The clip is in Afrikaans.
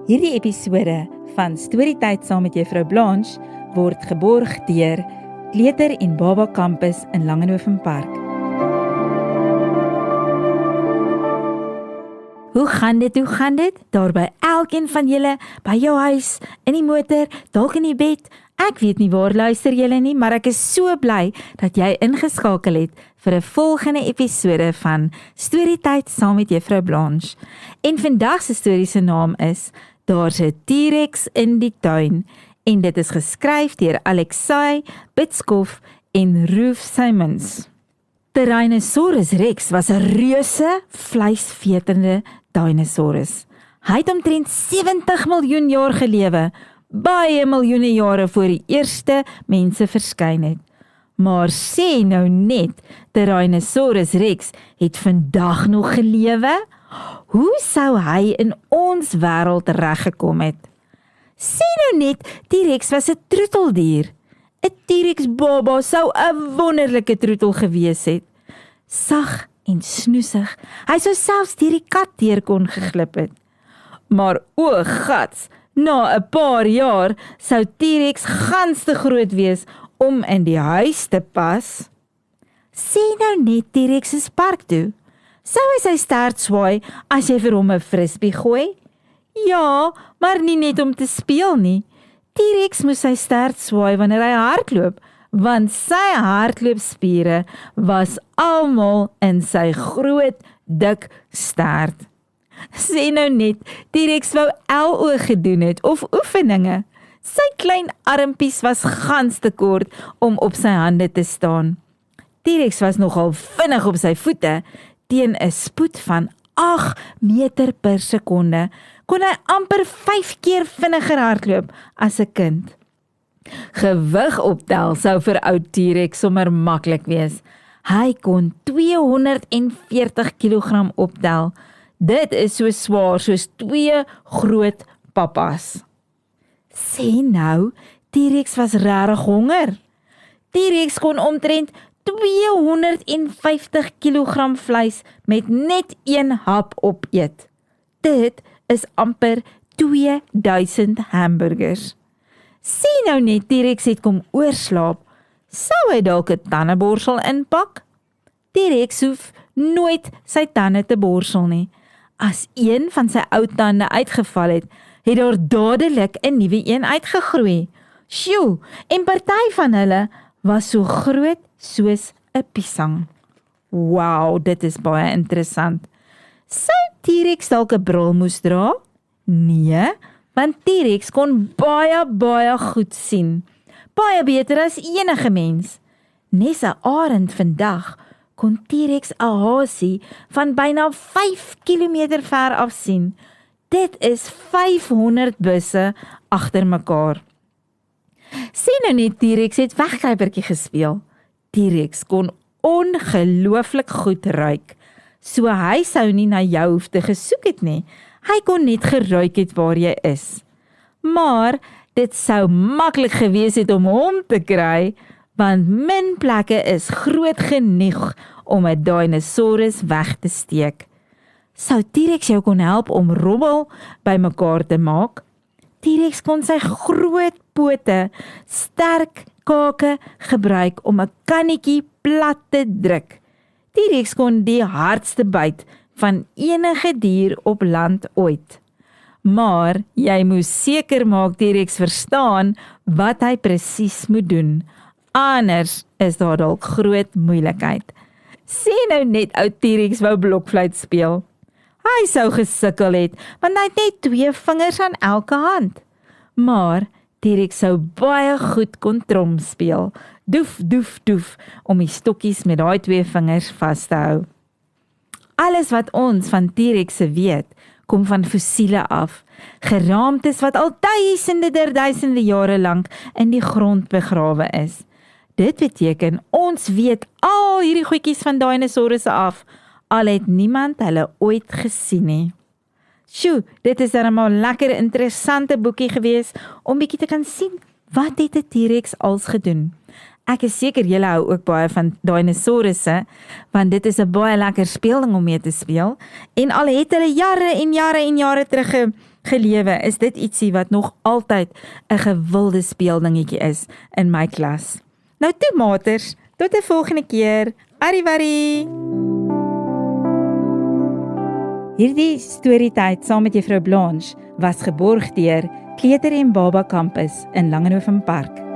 Hierdie episode van Storytyd saam met Juffrou Blanche word geborg deur Kleuter en Baba Campus in Langenhoven Park. Hoe gaan dit? Daar by elkeen van julle, by jou huis, in die motor, dalk in die bed. Ek weet nie waar luister julle nie, maar ek is so bly dat jy ingeskakel het vir 'n volgende episode van Storytyd saam met Juffrou Blanche. En vandag se storie se naam is Daar's 'n T-Rex in die tuin en dit is geskryf deur Alexei Bitskoff en Ruth Simons. Tyrannosaurus Rex was 'n reuse vleisvetende dinosaurus. Hy het omtrent 70 miljoen jaar gelewe, baie miljoene jare voor die eerste mense verskyn het. Maar sê nou net, Tyrannosaurus Rex het vandag nog gelewe? Hoe sou hy in ons wêreld reggekom het? Sê nou net, T-Rex was 'n troeteldier. 'n T-Rex baba sou 'n wonderlike troetel gewees het. Sag en snoesig, hy sou selfs deur die kat deur kon geglip het. Maar o gats, na 'n paar jaar sou T-Rex gans te groot wees om in die huis te pas. Sê nou net, T-Rex is park toe. Sou hy sy stert swaai as jy vir hom 'n frisbee gooi? Ja, maar nie net om te speel nie. T-Rex moes sy stert swaai wanneer hy hardloop, want sy hardloopspiere was almal in sy groot, dik stert. Sê nou net, T-Rex wou LO gedoen het of oefeninge. Sy klein armpies was gans te kort om op sy hande te staan. T-Rex was nogal vinnig op sy voete. Teen 'n spoed van 8 meter per sekonde kon hy amper 5 keer vinniger hardloop as 'n kind. Gewig optel sou vir ou T-Rex sommer maklik wees. Hy kon 240 kg optel. Dit is so swaar soos 2 groot pappas. Sê nou, T-Rex was regtig honger. T-Rex kon omtrent 250 kg vleis met net 1 hap opeet. Dit is amper 2000 hamburgers. Sê nou net, T-Rex het kom oorslaap. Sou hy dalk 'n tandeborsel inpak? T-Rex hoef nooit sy tande te borsel nie. As een van sy ou tande uitgeval het, het daar dadelik 'n nuwe een uitgegroei. Sjoe, en party van hulle was so groot soos 'n piesang. Wow, dit is baie interessant. Sou T-Rex dalk 'n bril moes dra? Nee, want T-Rex kon baie goed sien. Baie beter as enige mens. Nes 'n arend vandag kon T-Rex 'n hasie van byna 5 km ver af sien. Dit is 500 busse agter mekaar. Sê nou net, T-Rex het wegkruipertjie gespeel. T-Rex kon ongelooflik goed ruik. So hy sou nie na jou hoef te gesoek het nie. Hy kon net geruik het waar jy is. Maar dit sou maklik gewees het om hom te kry, want min plekke is groot genoeg om 'n dinosaurus weg te steek. Sou T-Rex jou kon help om rommel bymekaar te maak? T-Rex kon sy groot pote, sterk kake gebruik om 'n kannetjie plat te druk. T-Rex kon die hardste byt van enige dier op land ooit. Maar jy moes seker maak T-Rex verstaan wat hy presies moet doen. Anders is daar dalk groot moeilikheid. Sê nou net ou T-Rex wou blokfluit speel. Hy sou gesukkel het, want hy het net 2 vingers aan elke hand. Maar T-Rex sou baie goed kon trom speel. Doef, doef, doef, om die stokkies met daai 2 vingers vas te hou. Alles wat ons van T-Rexe weet, kom van fossiele af. Geraamtes wat al duisende jare lank in die grond begrawe is. Dit beteken, ons weet al hierdie goedjies van dinosourusse af, al het niemand hulle ooit gesien nie. Sjoe, dit is darmal lekker interessante boekie gewees, om bietjie te kan sien, wat het 'n T-Rex als gedoen. Ek is seker julle hou ook baie van dinosourusse, want dit is 'n baie lekker speelding om mee te speel, en al het hulle jare en jare terug gelewe is dit ietsie wat nog altyd 'n gewilde speeldingetjie is in my klas. Nou toe maters, tot 'n volgende keer. Arrivederci! Hierdie storietyd saam met Juffrou Blanche was geborg deur Kleuter en Baba Kampus in Langehoven Park.